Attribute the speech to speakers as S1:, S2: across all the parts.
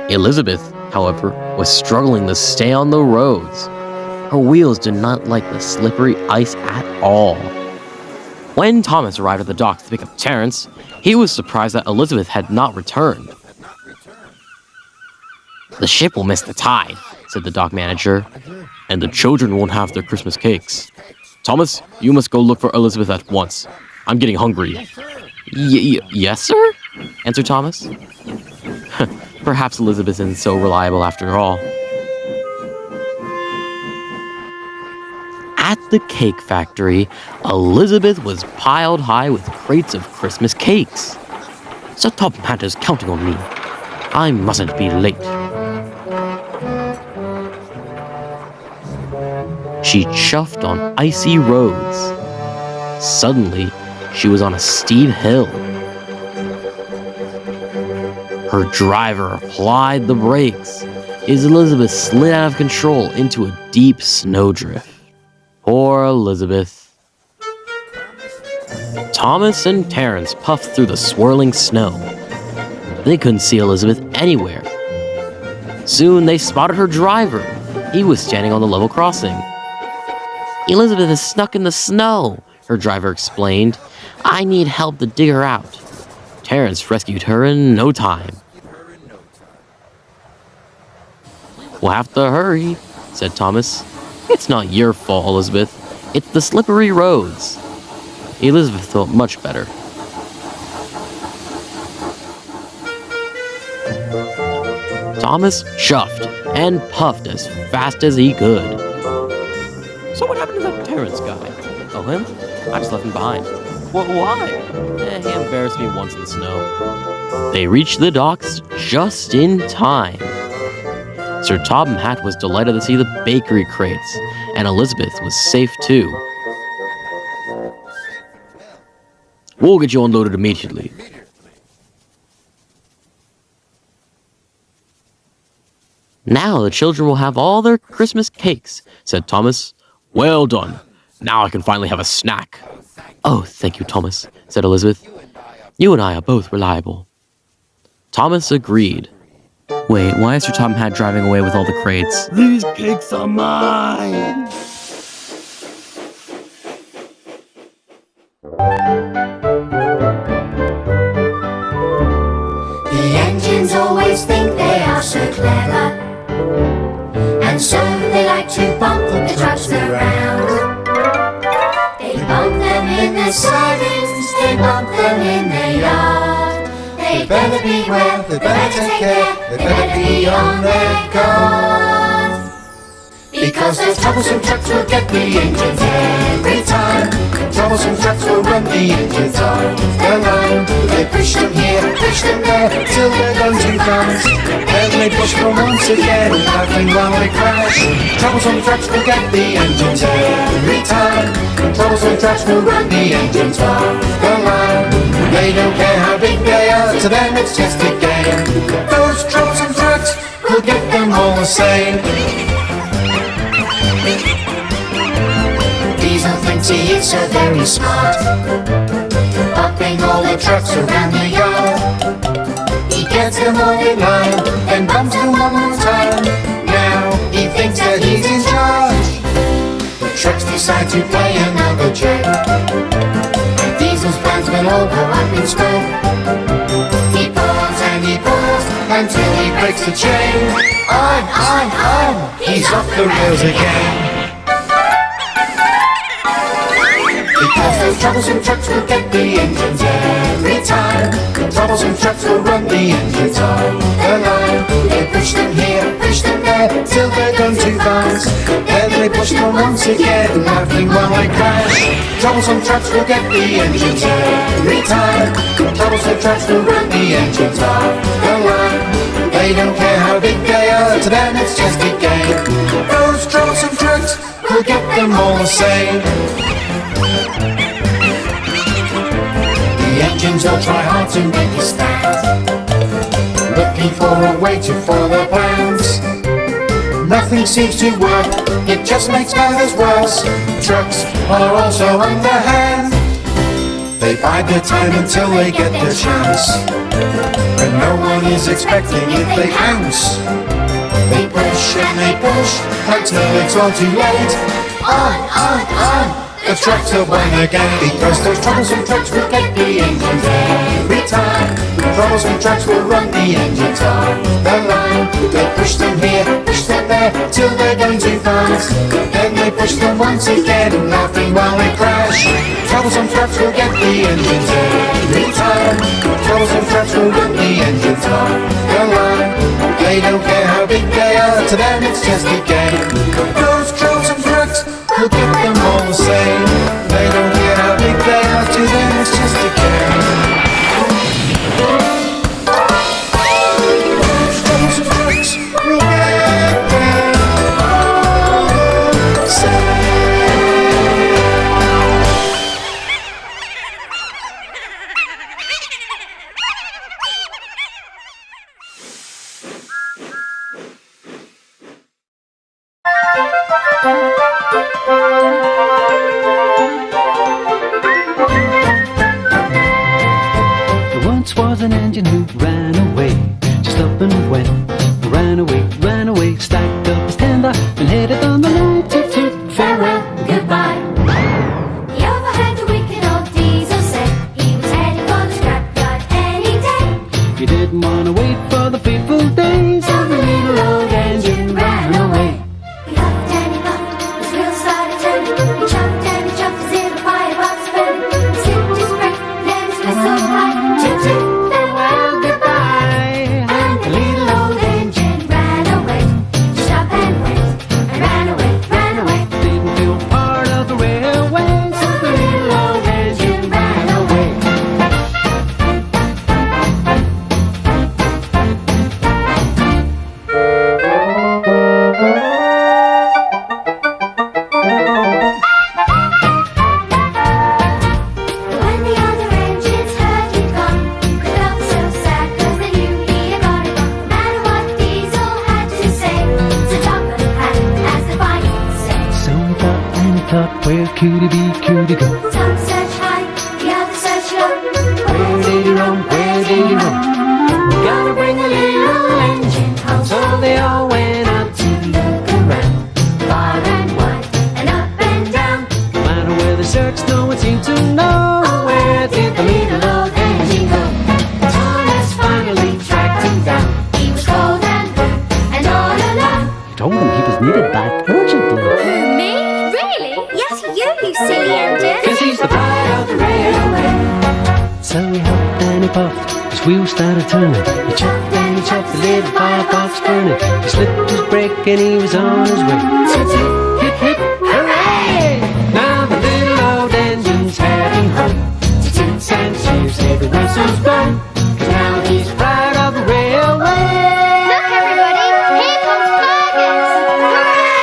S1: Elizabeth, however, was struggling to stay on the roads. Her wheels did not like the slippery ice at all. When Thomas arrived at the docks to pick up Terrence, he was surprised that Elizabeth had not returned. "The ship will miss the tide," said the dock manager, "and the children won't have their Christmas cakes. Thomas, you must go look for Elizabeth at once. I'm getting hungry." Yes, sir?" answered Thomas. Perhaps Elizabeth isn't so reliable after all. At the cake factory, Elizabeth was piled high with crates of Christmas cakes. "Sir Topham is counting on me. I mustn't be late." She chuffed on icy roads. Suddenly, she was on a steep hill. Her driver applied the brakes as Elizabeth slid out of control into a deep snowdrift. Poor Elizabeth. Thomas and Terrence puffed through the swirling snow. They couldn't see Elizabeth anywhere. Soon they spotted her driver. He was standing on the level crossing. "Elizabeth is stuck in the snow," her driver explained. "I need help to dig her out." Terrence rescued her in no time. "We'll have to hurry," said Thomas. "It's not your fault, Elizabeth. It's the slippery roads." Elizabeth felt much better. Thomas chuffed and puffed as fast as he could. "So what happened to that Terrence guy?" "Oh, him? I just left him behind." "Why?" He embarrassed me once in the snow." They reached the docks just in time. Sir Topham was delighted to see the bakery crates, and Elizabeth was safe too. "We'll get you unloaded immediately." "Now the children will have all their Christmas cakes," said Thomas. "Well done. Now I can finally have a snack." "Oh, thank you, Thomas," said Elizabeth. "You and I are both reliable." Thomas agreed. "Wait, why is Sir Topham driving away with all the crates?"
S2: "These cakes are mine!"
S3: The engines always think they are so clever, and so they like to bump the trucks around. They bump them in the sidings, they bump them in the yard. They better beware, they better take care, they better be on their guard. Because those troublesome trucks will get the engines every time. Troublesome trucks will run the engines off the line. They push them here, push them there, till they're gone too fast. Then they push them once again, laughing while they crash. Troublesome trucks will get the engines every time. Troublesome trucks will run the engines off the line. They don't care how big they are, to them it's just a game. Those troublesome trucks will get them all the same. Diesel thinks he is so very smart, bumping all the trucks around the yard. He gets them all in line, then bumps them one more time. Now he thinks that he's in charge. The trucks decide to play another joke. Diesel's plans will all go up in smoke. He pulls and he pulls until he breaks the chain. On, he's off the rails again. Because those troublesome trucks will get the engines every time. Troublesome trucks will run the engines on the line. They push them here, push them there, till they're gone too fast. Then they push them once again, laughing while they crash. Troublesome trucks will get the engines every time. Troublesome trucks will run the engines off the line. They don't care how big they are, to them it's just a game. Those troublesome trucks will get them all the same. The engines will try hard to make a stand, looking for a way to follow their plans. Nothing seems to work, it just makes matters worse. Trucks are also underhand. They bide their time until they get their chance, but no one is expecting if they pounce. They push and they push until it's all too late. On, the trucks have won again, because those troublesome trucks will get the engines every time. Troublesome trucks will run the engines off the line. They push them here, push them there, till they're going too fast. Then they push them once again, laughing while they crash. Troublesome trucks will get the engines every time. Troublesome trucks will run the engines off the line. They don't care how big they are, to them it's just a game. Those troublesome trucks will get them all the same. They don't care how big they are, to them it's just a game. Those troublesome trucks will get them all the same.
S4: There once was an engine who ran away, just up and went. Ran away, stacked up his tender and headed on the line. Toot toot,
S3: Farewell, goodbye. He overheard the wicked old diesel say he was heading for the scrapyard any day.
S4: he didn't want to wait for the fateful days.
S3: So the little old engine ran away. He huffed and he puffed, his wheels started turning. He chuffed and he chuffed as if a firebox burning. He slipped his brake, then his whistle cried. Toot toot, farewell, goodbye. And the little old engine ran away. Just up and went, and ran away.
S4: Didn't feel part of the railway, so the little old engine ran away.
S3: When the other engines heard he'd gone, they felt so sad 'cause they knew he had got it wrong. No matter what Diesel had to say, so top of the hat, as the Vikings say.
S4: So he thought and he thought, where could he be, could he go?
S3: Some search high, the other search low.
S4: Where did he roam, where did he roam?
S3: Gotta bring a little engine home.
S4: So they all went out to
S3: Look around, far and wide, and up and down.
S4: no matter where they searched, no one seemed to know. Where did the little old engine go?
S3: Thomas finally tracked him down. He was cold and blue, and all alone.
S4: He told him he was needed back urgently.
S3: Me? Really? Yes, you silly engine.
S4: 'Cause he's the pride of the railway. So he huffed and he puffed, his wheels started turning. He chuffed and he chuffed, the little firebox burning. He slipped his brake and he was on his way.
S3: Toot toot,
S4: Hip hip, hooray! Now the little old engine's heading home.
S3: toot toot,
S4: And cheers, hear the whistles blow. 'Cause now he's proud of the railway.
S3: Look everybody, here comes Fergus! Hooray!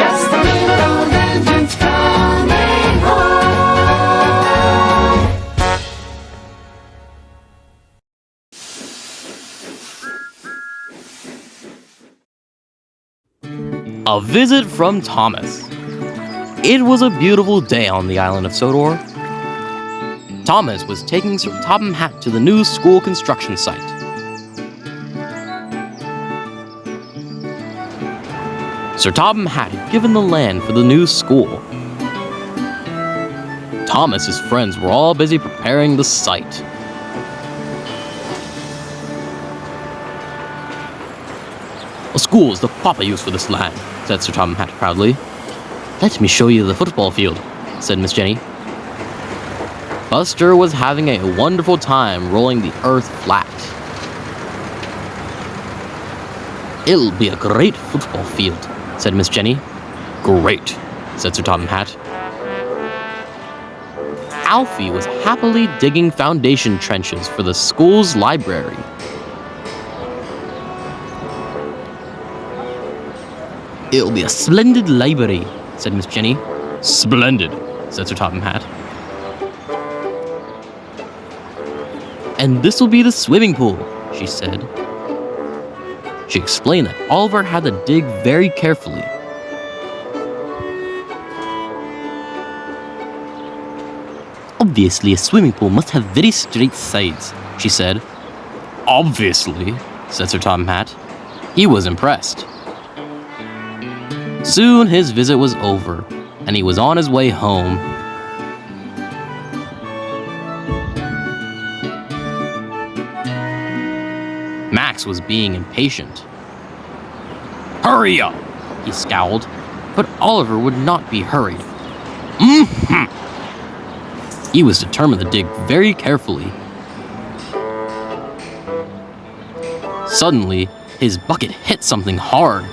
S4: Yes, the little old engine's coming home.
S1: A visit from Thomas. It was a beautiful day on the island of Sodor. Thomas was taking Sir Topham Hatt to the new school construction site. Sir Topham Hatt had given the land for the new school. Thomas's friends were all busy preparing the site. A school is the proper use for this land, said Sir Topham Hatt proudly. Let me show you the football field, said Miss Jenny. Buster was having a wonderful time rolling the earth flat. It'll be a great football field, said Miss Jenny. Great, said Sir Topham Hatt. Alfie was happily digging foundation trenches for the school's library. It'll be a splendid library, said Miss Jenny. Splendid, said Sir Topham Hatt. And this'll be the swimming pool, she said. She explained that Oliver had to dig very carefully. Obviously, a swimming pool must have very straight sides, she said. Obviously, said Sir Topham Hatt. He was impressed. Soon his visit was over, and he was on his way home. Max was being impatient. Hurry up, he scowled, but Oliver would not be hurried. He was determined to dig very carefully. Suddenly, his bucket hit something hard.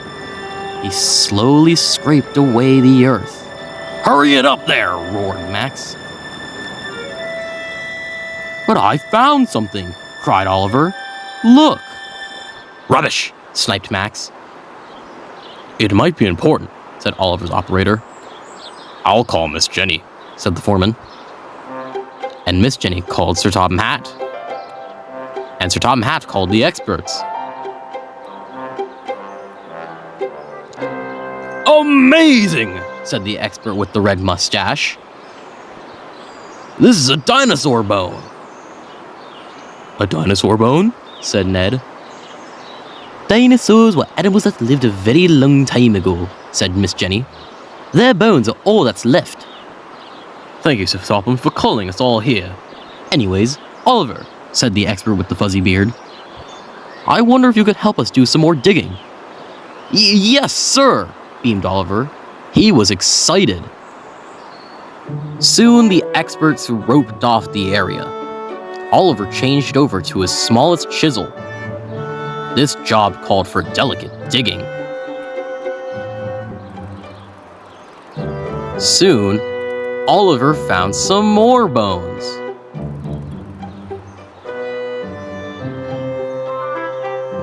S1: He slowly scraped away the earth. Hurry it up there, roared Max. But I found something, cried Oliver. Look. Rubbish, sniped Max. It might be important, said Oliver's operator. I'll call Miss Jenny, said the foreman. And Miss Jenny called Sir Topham Hatt. And Sir Topham Hatt called the experts. Amazing, said the expert with the red mustache. This is a dinosaur bone. A dinosaur bone? Said Ned. Dinosaurs were animals that lived a very long time ago, said Miss Jenny. Their bones are all that's left. Thank you, Sir Topham, for calling us all here. Anyways, Oliver, said the expert with the fuzzy beard. I wonder if you could help us do some more digging. Yes, sir, beamed Oliver. He was excited. Soon the experts roped off the area. Oliver changed over to his smallest chisel. This job called for delicate digging. Soon, Oliver found some more bones.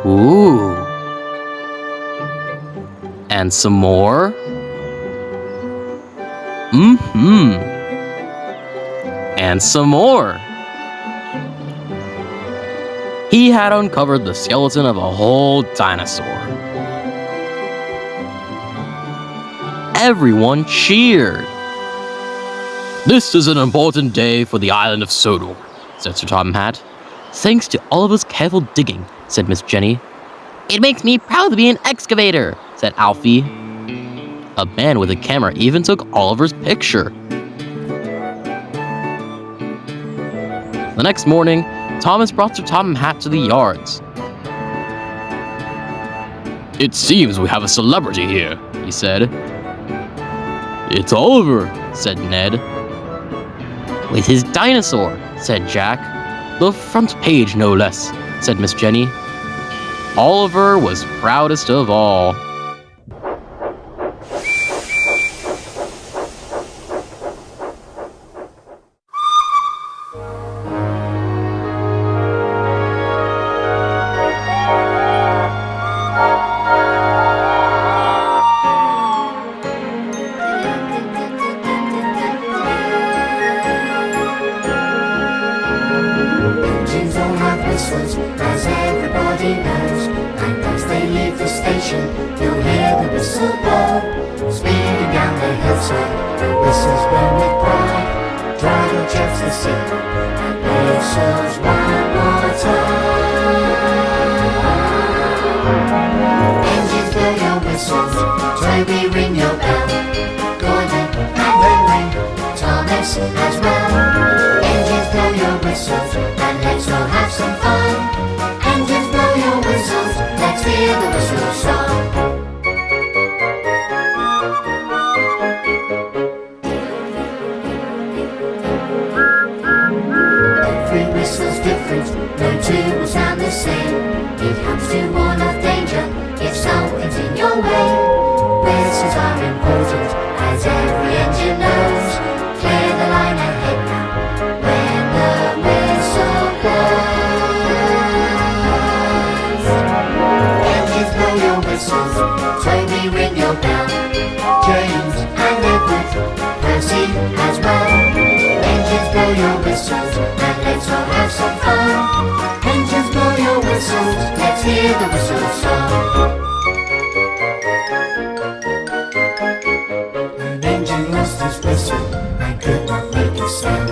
S1: Ooh. And some more. And some more. He had uncovered the skeleton of a whole dinosaur. Everyone cheered. This is an important day for the island of Sodor, said Sir Topham Hatt. Thanks to Oliver's careful digging, said Miss Jenny. It makes me proud to be an excavator, said Alfie. A man with a camera even took Oliver's picture. The next morning, Thomas brought Sir Topham Hatt to the yards. It seems we have a celebrity here, he said. It's Oliver, said Ned. With his dinosaur, said Jack. The front page, no less, said Miss Jenny. Oliver was proudest of all.
S3: As everybody knows, and as they leave the station, you'll hear the whistle blow. Speeding down the hillside, the whistles blow with pride. Driver checks the signal and whistles one more time. Engines blow your whistles, Toby ring your bell. Gordon and Henry, Thomas as well. Engines blow your whistles, and let's all have some fun. Engines blow your whistles, let's hear the whistle song. Every whistle's different, no two will sound the same. It helps to warn of danger if something's in your way. Whistles are important, as every engine knows. Clear the line ahead now, when the whistle blows. Engines blow your whistles, Toby ring your bell. James and Edward, Percy as well. Engines blow your whistles, and let's all have some fun. Engines blow your whistles, let's hear the whistle song. An engine lost his whistle and could not make a sound.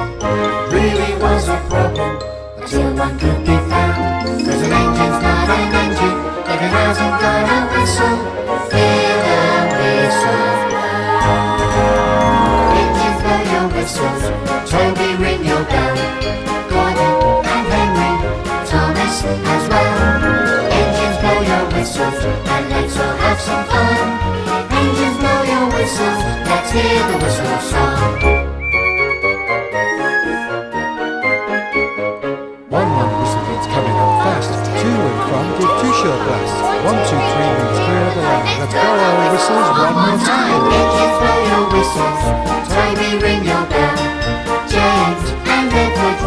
S3: Really was a problem until one could be found. 'Cause an engine's not an engine if it hasn't got a whistle. Hear the whistle blow. Engines blow your whistles, Toby ring your bell. Gordon and Henry, Thomas as well. Engines blow your whistles and let's all have some fun. Engines blow your whistles, let's hear the whistle song.
S5: One long whistle means coming up fast. Two and from give two short blasts. 1, 2, 3 means clear the line. Let's blow our whistles one more time.
S3: Engines blow your whistles, Toby ring your bell. James and Edward,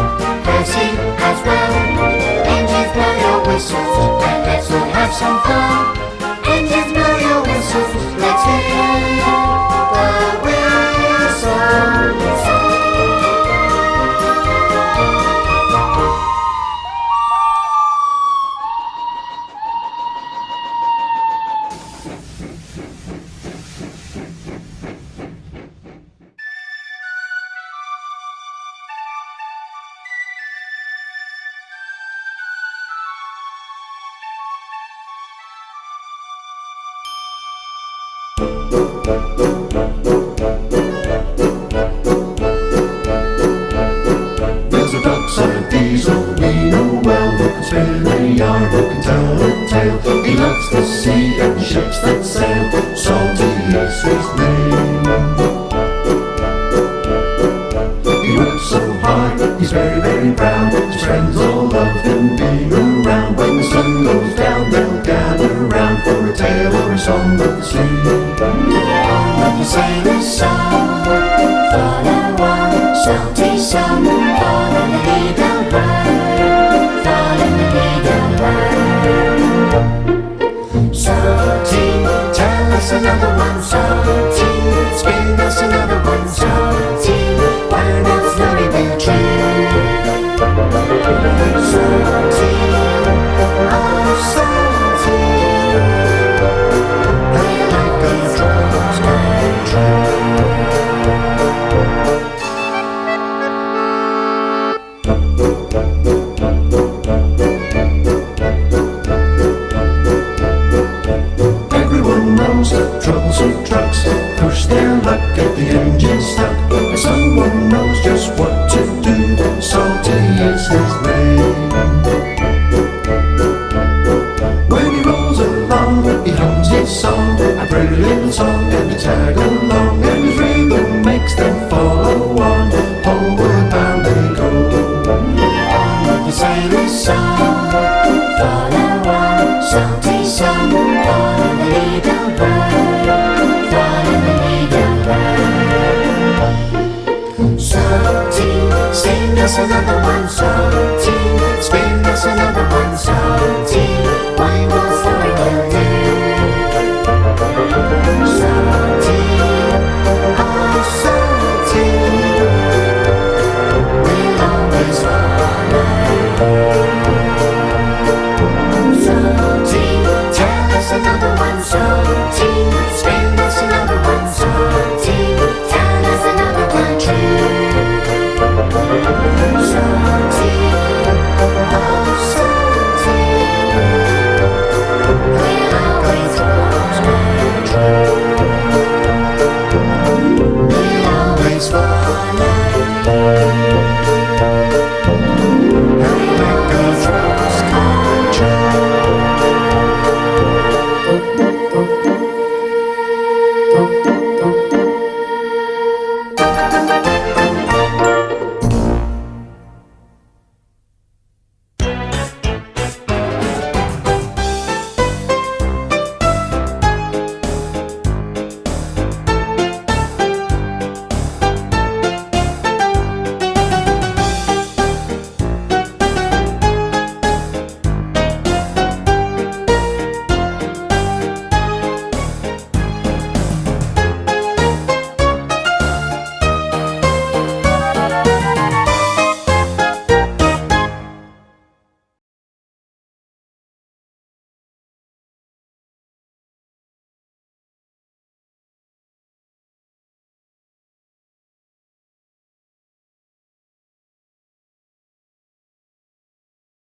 S3: Percy as well. Engines blow your whistles and let's all have some fun. Engines blow your whistles, let's hear the whistle.
S2: There's a Thomas Diesel we know well, who can spin a yarn, who can tell a tale. He loves the sea and the ships that sail. Salty is his name. He works so hard, he's very, very proud. His friends all love him being around. When the sun goes down, they'll gather round for a tale or a song of the sea.
S3: On with the sailor's song, follow on, salty song, follow the leader bird, follow the leader bird. Salty, tell us another one, salty, spin us another one, salty, we're not slowly but true. Salty, oh salty, they like our dreams come true.
S2: Everyone knows that troublesome trucks push their luck, get the engine stuck. But someone knows just what to do. Salty is his name. When he rolls along, he hums his song, a pretty little song, and they tag along, and his rhythm makes them follow on. Homeward bound they go.
S3: On with the sailor's song, follow on, salty song, follow the leader bird, follow the leader bird. Salty, sing us another one, salty.